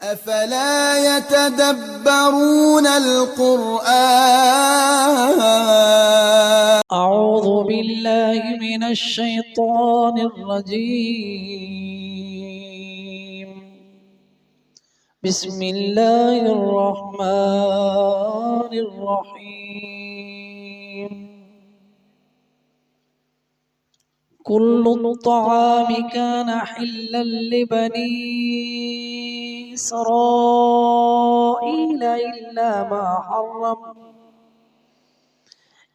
أفلا يتدبرون القرآن أعوذ بالله من الشيطان الرجيم بسم الله الرحمن الرحيم كل الطعام كان حلا لبني إسرائيل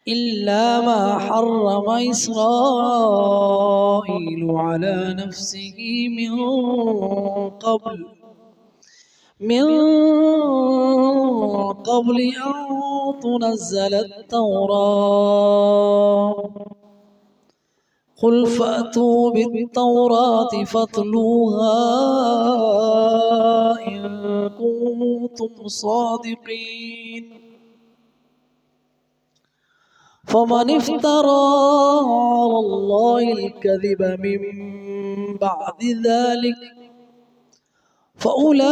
إلا ما حرم إسرائيل على نفسه من قبل أن تنزل التوراة قل فأتوا بالتوراة فاتلوها إن كنتم صادقين فمن افترى على الله الكذب من بعد ذلك فأولئك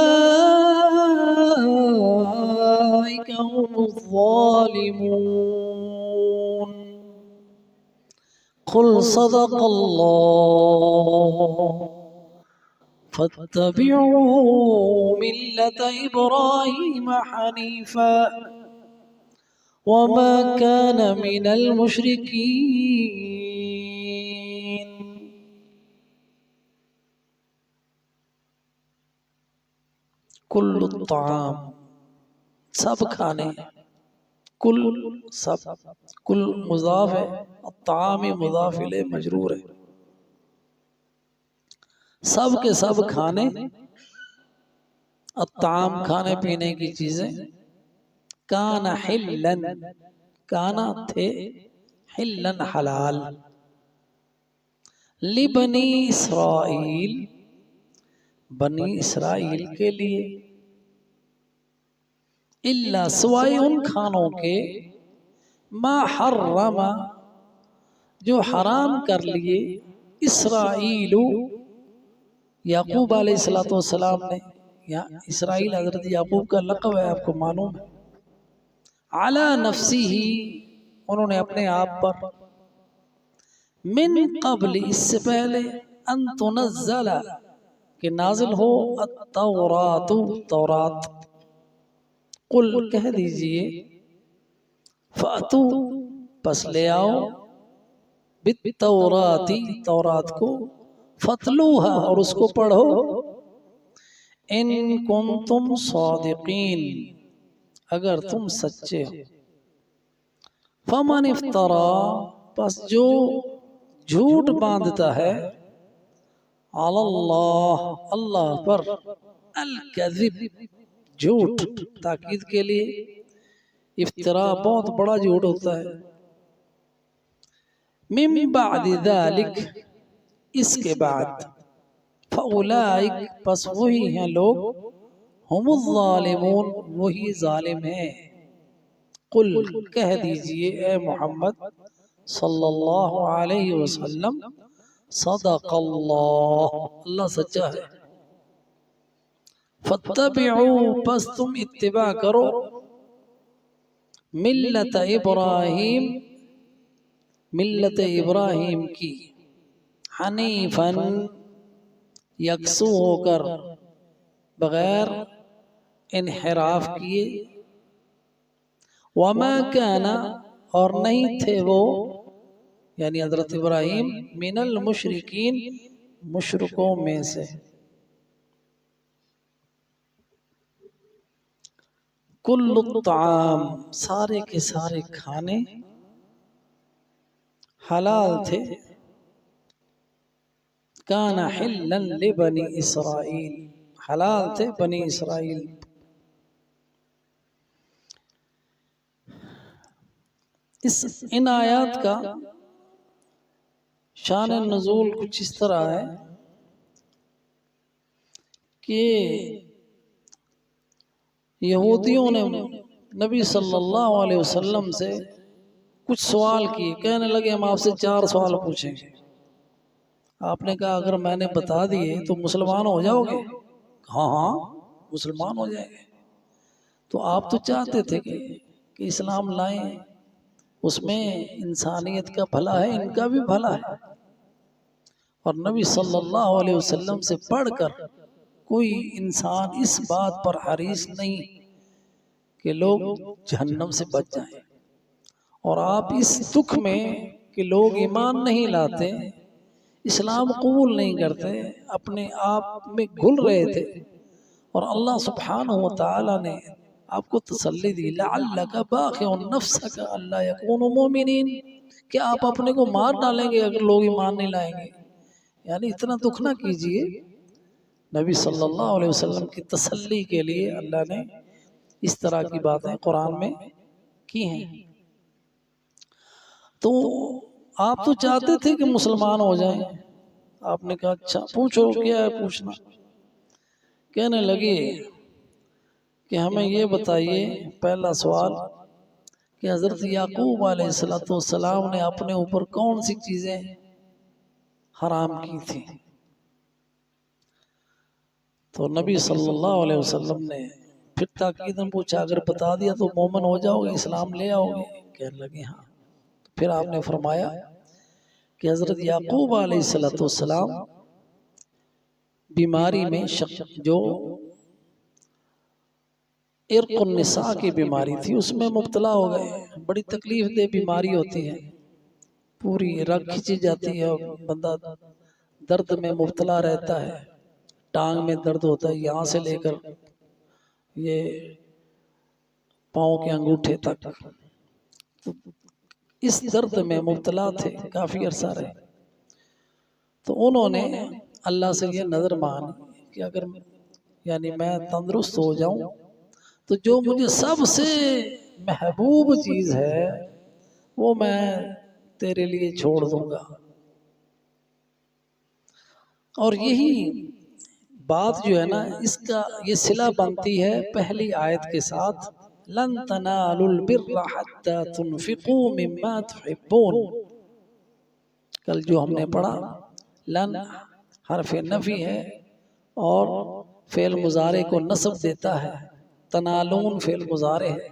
هم الظالمون قل صدق الله فاتبعوا ملة إبراهيم حنيفا وما كان من المشركين كل الطعام سب کھانے کل سب کل مضاف ہے الطعام مضاف الیہ مجرور ہے سب کے سب کھانے الطعام کھانے پینے کی چیزیں کانا حلن کانا تھے حلن حلال لبنی اسرائیل بنی اسرائیل کے لیے اللہ سوائے ان کھانوں کے ما حرم جو حرام کر لیے اسرائیل یعقوب علیہ السلام نے یا اسرائیل حضرت یعقوب کا لقب ہے آپ کو معلوم ہے علی نفسی ہی انہوں نے اپنے آپ پر من قبل اس سے پہلے ان تنزل کہ نازل ہو التورات تورات قل کہہ دیجئے فاتو پس لے آؤ بالتوراتی تورات کو فتلوها اور اس کو پڑھو ان کنتم صادقین اگر تم سچے ہو فمن افترا پس جو جھوٹ باندھتا ہے علی اللہ اللہ پر الکذب جھوٹ تاکید کے لیے افتراء بہت بڑا جھوٹ ہوتا ہے من بعد ذالک اس کے بعد فاولئک پس وہی ہیں لوگ ہم الظالمون وہی ظالم ہیں قل کہہ دیجئے اے محمد صلی اللہ علیہ وسلم صدق اللہ اللہ سچا ہے فاتبعوا پس تم اتباع کرو ملت ابراہیم کی حنیفاً یکسو ہو کر بغیر انحراف کیے وما کان اور نہیں تھے وہ یعنی حضرت ابراہیم من المشرکین مشرکوں میں سے کل الطعام سارے کے سارے کھانے حلال تھے کان حلا لبنی اسرائیل حلال تھے بنی اسرائیل ان آیات کا شان نزول کچھ اس طرح ہے کہ یہودیوں نے نبی صلی اللہ علیہ وسلم سے کچھ سوال کیے کہنے لگے ہم آپ سے 4 سوال پوچھیں گے آپ نے کہا اگر میں نے بتا دیے تو مسلمان ہو جاؤ گے؟ ہاں ہاں مسلمان ہو جائیں گے۔ تو آپ تو چاہتے تھے کہ اسلام لائیں، اس میں انسانیت کا بھلا ہے، ان کا بھی بھلا ہے، اور نبی صلی اللہ علیہ وسلم سے پڑھ کر کوئی انسان اس بات پر حریص نہیں کہ لوگ جہنم سے بچ جائیں، اور آپ اس دکھ میں کہ لوگ ایمان نہیں لاتے، اسلام قبول نہیں کرتے، اپنے آپ میں گھل رہے تھے، اور اللہ سبحانہ وتعالی نے آپ کو تسلی دی لعلک باخع نفسک الا یکونوا مؤمنین، کہ آپ اپنے کو مار ڈالیں گے اگر لوگ ایمان نہیں لائیں گے، یعنی اتنا دکھ نہ کیجئے۔ نبی صلی اللہ علیہ وسلم کی تسلی کے لیے اللہ نے اس طرح کی باتیں قرآن میں کی ہیں۔ تو آپ تو چاہتے تھے کہ مسلمان ہو جائیں، آپ نے کہا اچھا پوچھو، کیا ہے پوچھنا؟ کہنے لگے کہ ہمیں یہ بتائیے، پہلا سوال کہ حضرت یعقوب علیہ السلام نے اپنے اوپر کون سی چیزیں حرام کی تھی؟ تو نبی صلی اللہ علیہ وسلم نے پھر تاکیداً پوچھا، اگر بتا دیا تو مومن ہو جاؤ گے، اسلام لے آؤ گے؟ کہنے لگے ہاں۔ پھر آپ نے فرمایا کہ حضرت یعقوب علیہ السلام بیماری میں جو عرق النساء کی بیماری تھی اس میں مبتلا ہو گئے، بڑی تکلیف دہ بیماری ہوتی ہے، پوری رگ کھچی جاتی ہے، بندہ درد میں مبتلا رہتا ہے، ٹانگ میں درد ہوتا ہے یہاں سے لے کر یہ پاؤں کے انگوٹھے تک، اس درد میں مبتلا تھے، کافی عرصہ رہے۔ تو انہوں نے اللہ سے یہ نظر مانی کہ اگر یعنی میں تندرست ہو جاؤں تو جو مجھے سب سے محبوب چیز ہے وہ میں تیرے لیے چھوڑ دوں گا۔ اور یہی بات جو ہے نا، اس کا یہ صلہ بنتی ہے پہلی آیت کے ساتھ، لن تنالوا البر حتى تنفقوا مما تحبون۔ کل جو ہم نے پڑھا، لن حرف نفی ہے اور فعل مضارع کو نصب دیتا ہے، تنالون فعل مضارع ہے،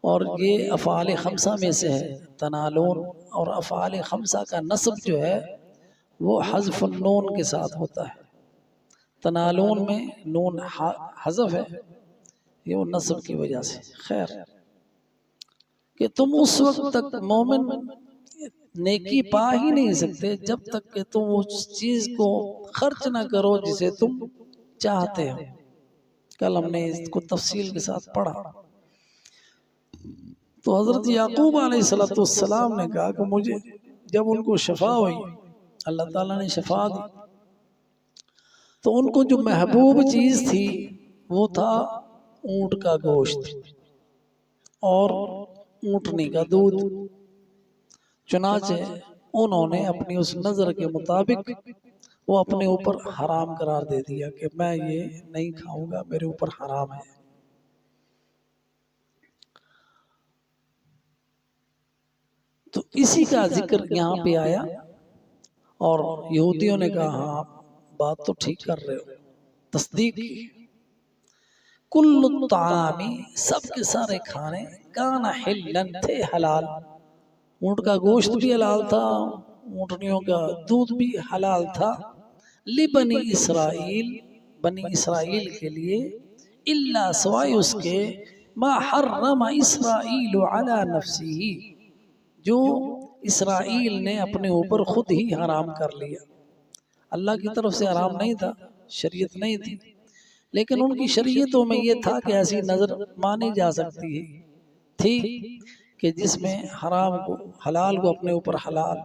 اور یہ افعال خمسہ میں سے ہے تنالون، اور افعال خمسہ کا نصب جو ہے وہ حذف النون کے ساتھ ہوتا ہے۔ تنالون میں نون حذف ہے، یہ وہ نصب کی وجہ سے۔ خیر، کہ تم اس وقت تک مومن نیکی پا ہی نہیں سکتے جب تک کہ تم اس چیز کو خرچ نہ کرو جسے تم چاہتے ہو۔ کل ہم نے اس کو تفصیل کے ساتھ پڑھا۔ تو حضرت یعقوب علیہ السلام نے کہا کہ مجھے جب ان کو شفا ہوئی، اللہ تعالیٰ نے شفا دی، تو ان کو جو محبوب چیز تھی وہ تھا اونٹ کا گوشت اور اونٹنی کا دودھ۔ چنانچہ انہوں نے اپنی اس نظر کے مطابق وہ اپنے اوپر حرام قرار دے دیا کہ میں یہ نہیں کھاؤں گا، میرے اوپر حرام ہے۔ تو اسی کا ذکر یہاں پہ آیا، اور یہودیوں نے کہا ہاں بات تو ٹھیک کر رہے ہو، تصدیق کی۔ کل الطعام، سب کے سارے کھانے، کان حلن، تھے حلال، اونٹ کا گوشت بھی حلال تھا، اونٹنیوں کا دودھ بھی حلال تھا، لبنی اسرائیل، بنی اسرائیل کے لیے، الا سوائے اس کے، ما حرم اسرائیل علی نفسہ، جو اسرائیل نے اپنے اوپر خود ہی حرام کر لیا۔ اللہ کی طرف سے حرام نہیں تھا، شریعت نہیں تھی، لیکن ان کی شریعتوں میں یہ تھا کہ ایسی نظر مانی جا سکتی ہے تھی کہ جس میں حرام کو حلال کو اپنے اوپر حلال،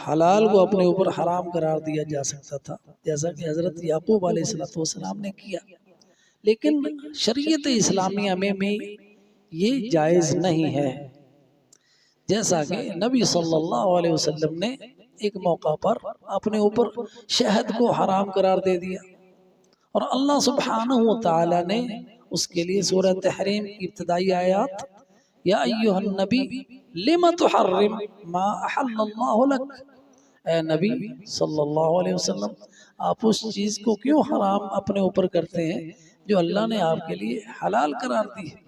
حلال کو اپنے اوپر حرام قرار دیا جا سکتا تھا، جیسا کہ حضرت یعقوب علیہ السلام نے کیا۔ لیکن شریعت اسلامیہ میں یہ جائز نہیں ہے، جیسا کہ نبی صلی اللہ علیہ وسلم نے ایک موقع پر اپنے اوپر شہد کو حرام قرار دے دیا، اور اللہ سبحانہ وتعالی نے اس کے لیے سورہ تحریم کی ابتدائی آیات، یا ایہا النبی لم تحرم ما احل اللہ لک، اے نبی صلی اللہ علیہ وسلم آپ اس چیز کو کیوں حرام اپنے اوپر کرتے ہیں جو اللہ نے آپ کے لیے حلال قرار دی ہے؟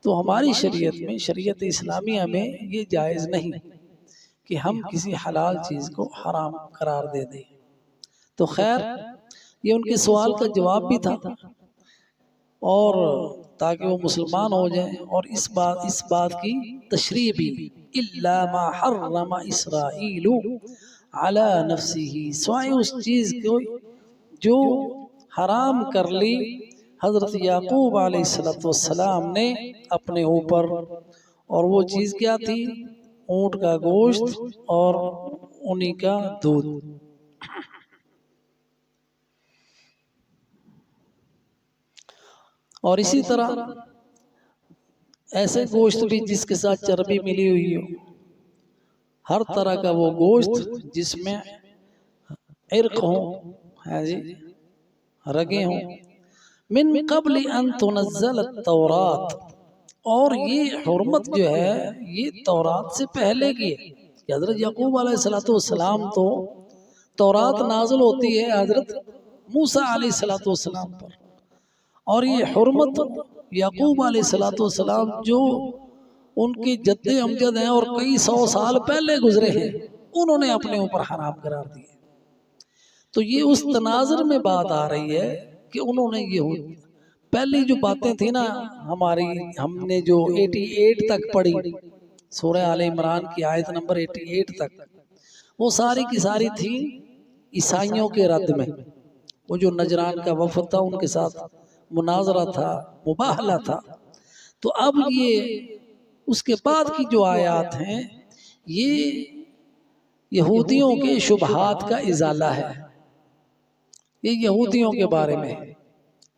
تو ہماری شریعت میں، شریعت اسلامیہ میں یہ جائز نہیں کہ ہم کسی حلال چیز کو حرام قرار دے دیں۔ تو خیر یہ ان کے سوال کا جواب بھی تھا، اور تاکہ وہ مسلمان ہو جائیں، اور اس بات کی تشریح بھی الا ما حرم اسرائیل علی نفسہ، سوائے اس چیز کو جو حرام کر لی حضرت یعقوب علیہ السلام نے اپنے اوپر، اور وہ چیز کیا تھی؟ اونٹ کا گوشت اور انہی کا دودھ۔ اور اسی طرح ایسے گوشت بھی جس کے ساتھ چربی ملی ہوئی ہو، ہر طرح کا وہ گوشت جس میں عرق ہوں، رگیں ہوں، من قبل ان تنزل التورات، اور یہ حرمت جو ہے یہ تورات سے پہلے کی ہے کہ حضرت یعقوب علیہ السلام تو تورات نازل ہوتی ہے حضرت موسیٰ علیہ السلام پر، اور یہ حرمت یعقوب علیہ السلام جو ان کی جد امجد ہیں اور کئی سو سال پہلے گزرے ہیں، انہوں نے اپنے اوپر حرام قرار دی۔ تو یہ اس تناظر میں بات آ رہی ہے کہ انہوں نے یہ پہلی جو باتیں تھی نا ہماری، ہم نے جو 88 تک پڑھی سورہ آل عمران کی آیت نمبر 88 تک، وہ ساری کی ساری تھی عیسائیوں کے رد میں۔ وہ جو نجران کا وفد تھا ان کے ساتھ مناظرہ تھا، مباہلہ تھا۔ تو اب یہ اس کے بعد کی جو آیات ہیں یہ یہودیوں کے شبہات کا ازالہ ہے۔ یہ یہودیوں کے بارے میں ہے،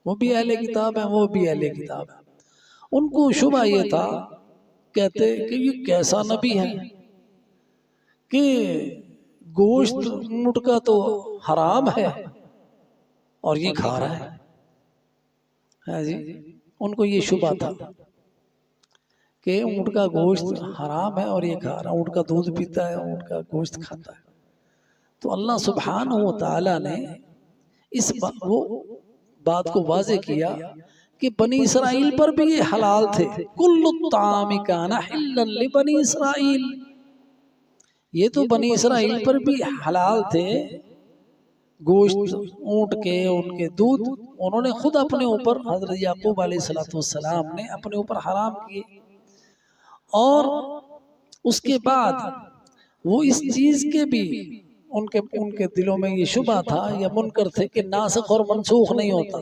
وہ بھی اہل کتاب ہیں، وہ بھی اہل کتاب ہیں۔ ان کو شبہ یہ تھا، کہتے کہ یہ کیسا نبی ہے کہ گوشت اونٹ کا تو حرام ہے اور یہ کھا رہا ہے۔ ان کو یہ شبہ تھا کہ اونٹ کا گوشت حرام ہے اور یہ کھا رہا ہے، اونٹ کا دودھ پیتا ہے، اونٹ کا گوشت کھاتا ہے۔ تو اللہ سبحانہ و تعالی نے اس وہ بات کو واضح کیا کہ بنی اسرائیل پر بھی یہ حلال تھے۔ کل الطعام کان حلا لبنی اسرائیل، یہ تو بنی اسرائیل پر بھی حلال تھے گوشت اونٹ کے، ان کے دودھ، انہوں نے خود اپنے اوپر، حضرت یعقوب علیہ السلام نے اپنے اوپر حرام کیے۔ اور اس کے بعد وہ اس چیز کے بھی ان کے دلوں میں یہ شبہ تھا یا منکر تھے کہ ناسخ اور منسوخ نہیں ہوتا۔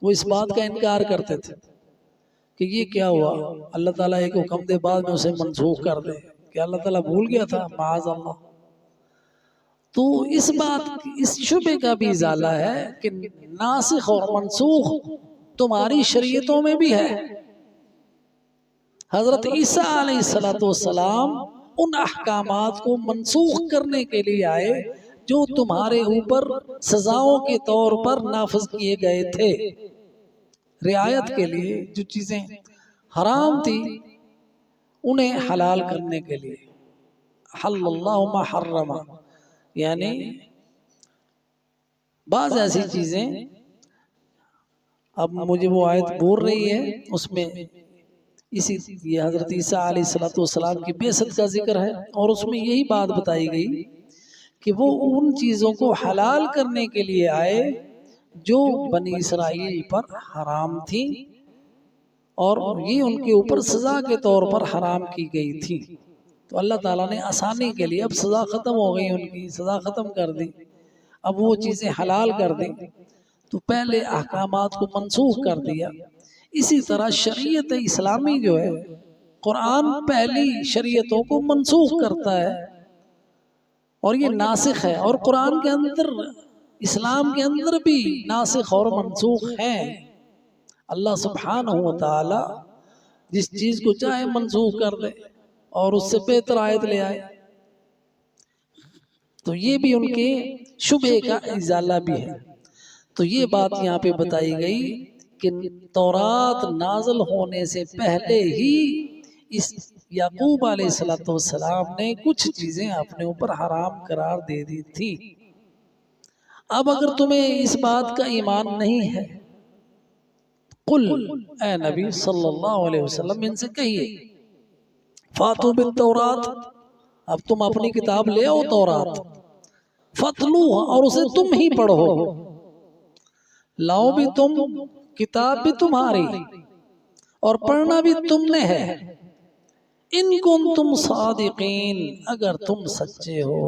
وہ اس بات کا انکار کرتے تھے کہ یہ کیا ہوا، اللہ تعالیٰ ایک حکم دے بعد میں اسے منسوخ کر دے، کہ اللہ تعالیٰ بھول گیا تھا، معاذ اللہ۔ تو اس شبہ کا بھی ازالہ ہے کہ ناسخ اور منسوخ تمہاری شریعتوں میں بھی ہے۔ حضرت عیسیٰ علیہ السلام ان احکامات کو منسوخ کرنے کے لیے آئے جو تمہارے اوپر سزاؤں کے طور پر نافذ کیے گئے تھے، رعایت کے لیے۔ جو چیزیں حرام تھی انہیں حلال کرنے کے لیے، حل اللہ ما حرم، یعنی بعض ایسی چیزیں، اب مجھے وہ آیت بول رہی ہے، اس میں یہ حضرت عیسیٰ علیہ السلام کی بعثت کا ذکر ہے، اور اس میں یہی بات بتائی گئی کہ وہ ان چیزوں کو حلال کرنے کے لیے آئے جو بنی اسرائیل پر حرام تھی، اور یہ ان کے اوپر سزا کے طور پر حرام کی گئی تھی۔ تو اللہ تعالیٰ نے آسانی کے لیے، اب سزا ختم ہو گئی، ان کی سزا ختم کر دی، اب وہ چیزیں حلال کر دی، تو پہلے احکامات کو منسوخ کر دیا۔ اسی طرح شریعت اسلامی جو ہے، قرآن پہلی شریعتوں کو منسوخ کرتا ہے اور یہ ناسخ ہے، اور قرآن کے اندر، اسلام کے اندر بھی ناسخ اور منسوخ ہیں۔ اللہ سبحانہ و تعالی جس چیز کو چاہے منسوخ کر دے اور اس سے بہتر آیت لے آئے۔ تو یہ بھی ان کے شبہ کا ازالہ بھی ہے۔ تو یہ بات یہاں پہ بتائی گئی کہ تورات نازل ہونے سے پہلے ہی اس یعقوب علیہ السلام نے کچھ چیزیں اپنے اوپر حرام قرار دے دی تھی۔ اب اگر تمہیں اس بات کا ایمان نہیں ہے، قل، اے نبی صلی اللہ علیہ وسلم ان سے کہیے، فاتو بالتورات، اب تم اپنی کتاب لے آؤ تورات، فتلوها، اور اسے تم ہی پڑھو، لاؤ بھی تم، کتاب بھی تمہاری اور پڑھنا بھی تم نے ہے، ان کنتم صادقین، اگر تم سچے ہو۔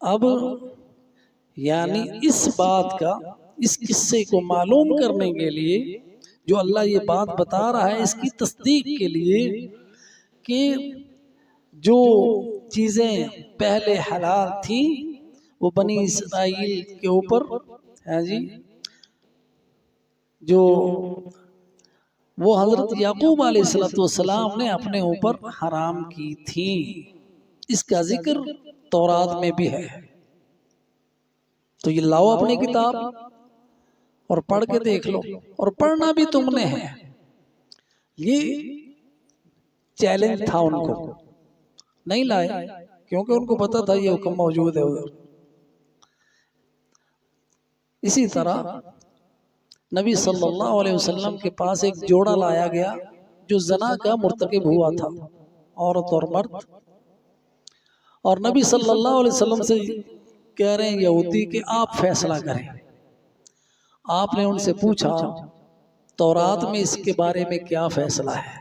اب یعنی اس بات کا، اس قصے کو معلوم کرنے کے لیے جو اللہ یہ بات بتا رہا ہے، اس کی تصدیق کے لیے کہ جو چیزیں پہلے حلال تھیں وہ بنی اسرائیل کے اوپر جو وہ حضرت یعقوب علیہ السلام نے اپنے اوپر حرام کی تھی، اس کا ذکر تورات میں بھی ہے۔ تو یہ لاؤ اپنی کتاب اور پڑھ کے دیکھ لو، اور پڑھنا بھی تم نے ہے۔ یہ چیلنج تھا ان کو، نہیں لائے کیونکہ ان کو پتا تھا یہ حکم موجود ہے ادھر۔ اسی طرح نبی صلی اللہ علیہ وسلم کے پاس ایک جوڑا لایا گیا جو زنا کا مرتکب ہوا تھا، عورت اور مرد، اور نبی صلی اللہ علیہ وسلم سے کہہ رہے ہیں یہودی کہ آپ فیصلہ کریں۔ آپ نے ان سے پوچھا تورات میں اس کے بارے میں کیا فیصلہ ہے؟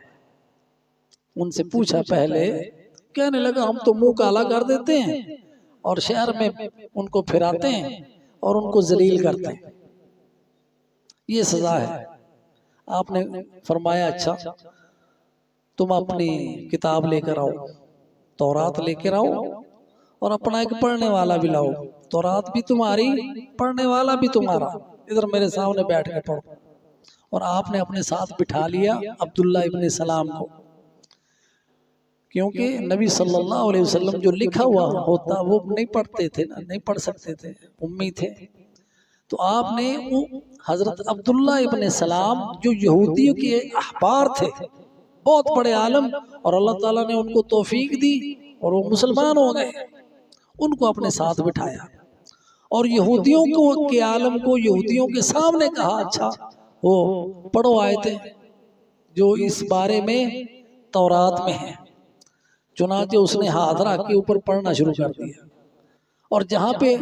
ان سے پوچھا پہلے، کہنے لگا ہم تو منہ کالا کر دیتے ہیں اور شہر میں ان کو پھراتے ہیں اور ان کو ذلیل کرتے ہیں، یہ سزا ہے۔ آپ نے فرمایا اچھا تم اپنی کتاب لے کر آؤ، تورات لے کر آؤ، اور اپنا ایک پڑھنے والا بھی لاؤ، تورات بھی تمہاری، پڑھنے والا بھی تمہارا، ادھر میرے سامنے بیٹھ کے پڑھو۔ اور آپ نے اپنے ساتھ بٹھا لیا عبداللہ ابن سلام کو، کیونکہ نبی صلی اللہ علیہ وسلم جو لکھا ہوا ہوتا وہ نہیں پڑھتے تھے نا، نہیں پڑھ سکتے تھے، امی تھے۔ تو آپ نے حضرت عبداللہ ابن سلام جو یہودیوں کے احبار تھے، بہت بڑے عالم، اور اللہ تعالیٰ نے ان کو توفیق دی اور وہ مسلمان ہو گئے، ان کو اپنے ساتھ بٹھایا اور یہودیوں کے عالم کو یہودیوں کے سامنے کہا اچھا وہ پڑھو آیتیں جو اس بارے میں تورات میں ہیں۔ چنانچہ اس نے ہاتھ رکھ کے اوپر پڑھنا شروع کر دیا، اور جہاں پہ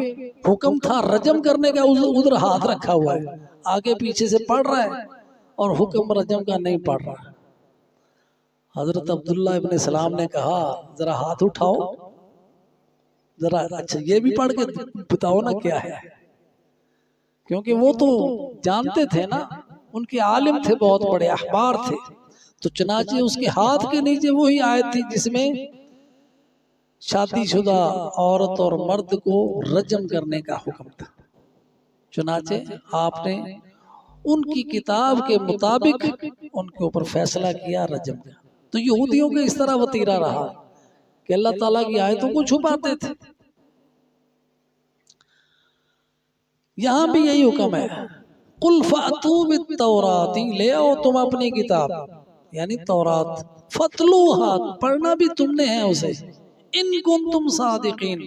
حکم تھا رجم کرنے کا ادھر ہاتھ رکھا ہوا ہے، آگے پیچھے سے پڑھ رہا ہے اور حکم رجم کا نہیں پڑھ رہا۔ حضرت عبداللہ ابن سلام نے کہا ذرا ہاتھ اٹھاؤ، ذرا اچھا یہ بھی پڑھ کے بتاؤ نا کیا ہے، کیونکہ وہ تو جانتے تھے نا، ان کے عالم تھے، بہت بڑے احبار تھے۔ تو چنانچہ اس کے ہاتھ کے نیچے وہی آیت تھی جس میں شادی شدہ عورت اور مرد کو رجم کرنے کا حکم تھا۔ چنانچہ آپ نے ان کی کتاب کے مطابق ان کے اوپر فیصلہ کیا رجم کا۔ تو یہودیوں کے اس طرح وتیرہ رہا کہ اللہ تعالیٰ کی آیتوں کو چھپاتے تھے۔ یہاں بھی یہی حکم ہے، قل فأتوا بالتورات، لے آؤ تم اپنی کتاب یعنی تورات، فتلوها، پڑھنا بھی تم نے ہے اسے، ان کنتم صادقین،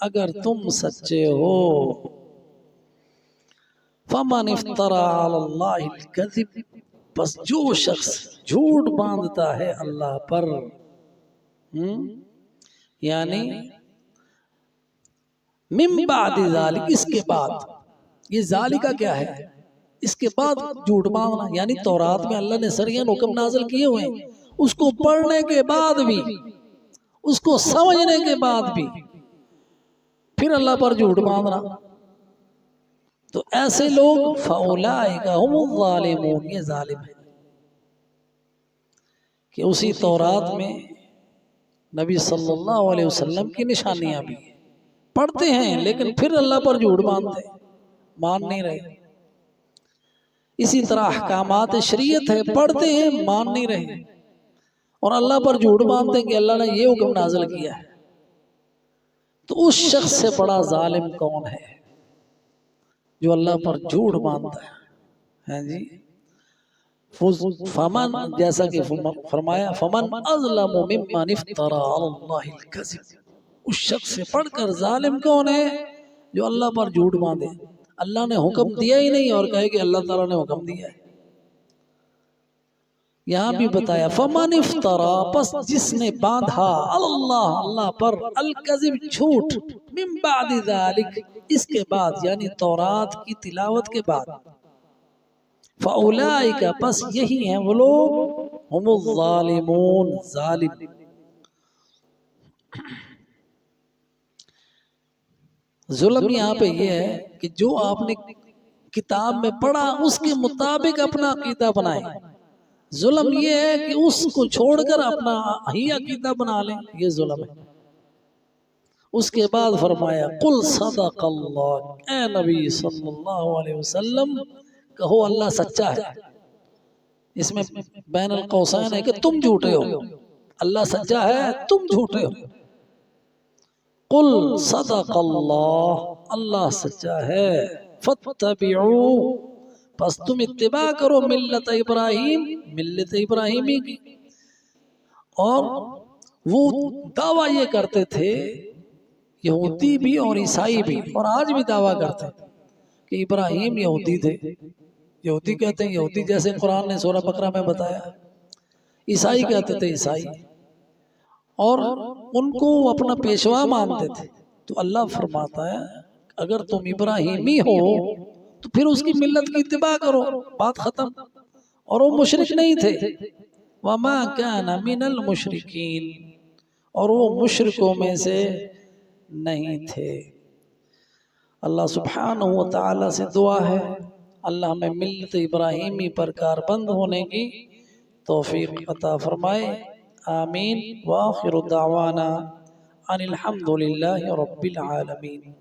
اگر تم سچے ہو۔ فمن افترى علی اللہ الکذب، بس جو شخص جھوٹ باندھتا ہے اللہ پر، یعنی من بعد ذالک، اس کے بعد، یہ ذالکہ کیا ہے، اس کے بعد جھوٹ باندھنا، یعنی تورات میں اللہ نے سرین حکم نازل کیے ہوئے ہیں، اس کو پڑھنے کے بعد بھی، اس کو سمجھنے کے بعد بھی پھر اللہ پر جھوٹ باندھنا، تو ایسے لوگ فَأُولَئِكَ هُمُ الظَّالِمُونَ، یہ ظالم ہے۔ کہ اسی تورات میں نبی صلی اللہ علیہ وسلم کی نشانیاں بھی ہیں، پڑھتے ہیں لیکن پھر اللہ پر جھوٹ باندھتے، مان نہیں رہے۔ اسی طرح احکامات شریعت ہے، پڑھتے ہیں مان نہیں رہے، اور اللہ پر جھوٹ باندھتے ہیں کہ اللہ نے یہ حکم نازل کیا ہے۔ تو اس شخص سے بڑا ظالم کون ہے جو اللہ پر جھوٹ باندھتا ہے؟ جی فمن جیسا کہ فرمایا فمن اظلم ممن افترى علی اللہ الکذب، اس شخص سے پڑھ کر ظالم کون ہے جو اللہ پر جھوٹ باندھے، اللہ نے حکم دیا ہی نہیں اور کہے کہ اللہ تعالیٰ نے حکم دیا ہے۔ یہاں بھی بتایا فمن افترا، پس جس نے باندھا اللہ اللہ پر الکذب جھوٹ، من بعد ذالک اس کے بعد یعنی تورات کی تلاوت کے بعد، فاولئک پس یہی ہیں وہ لوگ، ہم الظالمون ظالم۔ ظلم یہاں پہ یہ ہے کہ جو آپ نے کتاب میں پڑھا اس کے مطابق اپنا عقیدہ بنائیں، ظلم یہ ہے کہ اس کو چھوڑ کر اپنا ہی عقیدہ بنا لیں، یہ ظلم ہے۔ اس کے بعد فرمایا قل صدق اللہ، اے نبی صلی اللہ علیہ وسلم کہو اللہ سچا ہے۔ اس میں بین القوسین ہے کہ تم جھوٹے ہو، اللہ سچا ہے تم جھوٹے ہو۔ قل صدق اللہ، اللہ سچا ہے، فاتبعوا پس تم اتباع کرو ملت ابراہیم، ملت ابراہیمی کی۔ اور وہ دعویٰ یہ کرتے تھے یہودی بھی اور عیسائی بھی، اور آج بھی دعویٰ کرتے ہیں کہ ابراہیم یہودی تھے، یہودی کہتے ہیں یہودی جیسے قرآن نے سورہ بقرہ میں بتایا، عیسائی کہتے تھے عیسائی، اور ان کو اپنا پیشوا مانتے تھے۔ تو اللہ فرماتا ہے اگر تم ابراہیمی ہو تو پھر اس کی ملت کی اتباع کرو، بات ختم۔ اور وہ مشرک نہیں تھے، وَمَا كَانَ مِنَ الْمُشْرِكِينَ، اور وہ مشرکوں میں سے نہیں تھے۔ اللہ سبحانہ وتعالی سے دعا ہے اللہ ہمیں ملت ابراہیمی پر کاربند ہونے کی توفیق عطا فرمائے، آمین۔ وآخر دعوانا ان الحمد للہ رب العالمین۔